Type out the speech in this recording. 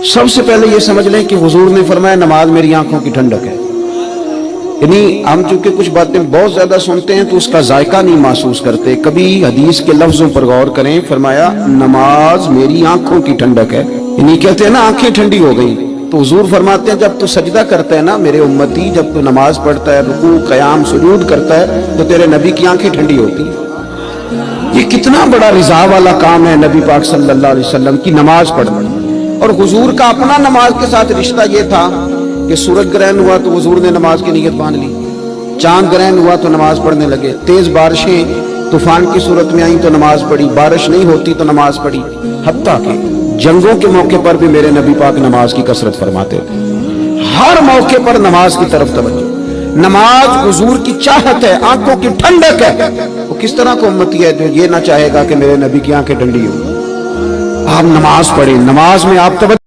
سب سے پہلے یہ سمجھ لیں کہ حضور نے فرمایا نماز میری آنکھوں کی ٹھنڈک ہے. یعنی ہم چونکہ کچھ باتیں بہت زیادہ سنتے ہیں تو اس کا ذائقہ نہیں محسوس کرتے. کبھی حدیث کے لفظوں پر غور کریں. فرمایا نماز میری آنکھوں کی ٹھنڈک ہے. یعنی کہتے ہیں نا آنکھیں ٹھنڈی ہو گئی. تو حضور فرماتے ہیں جب تو سجدہ کرتا ہے نا میرے امتی، جب تو نماز پڑھتا ہے، رکوع قیام سجود کرتا ہے، تو تیرے نبی کی آنکھیں ٹھنڈی ہوتی ہیں. یہ کتنا بڑا رضا والا کام ہے نبی پاک صلی اللہ علیہ وسلم کی نماز پڑھنا. اور حضور کا اپنا نماز کے ساتھ رشتہ یہ تھا کہ سورج گرہن ہوا تو حضور نے نماز کی نیت باندھ لی، چاند گرہن ہوا تو نماز پڑھنے لگے، تیز بارشیں طوفان کی صورت میں آئیں تو نماز پڑھی، بارش نہیں ہوتی تو نماز پڑھی. حتیٰ کہ جنگوں کے موقع پر بھی میرے نبی پاک نماز کی کثرت فرماتے تھے. ہر موقع پر نماز کی طرف توجہ. نماز حضور کی چاہت ہے، آنکھوں کی ٹھنڈک ہے. وہ کس طرح کو امتی ہے جو یہ نہ چاہے گا کہ میرے نبی کی آنکھیں ٹھنڈی ہوں. آپ نماز پڑھیں، نماز میں آپ توجہ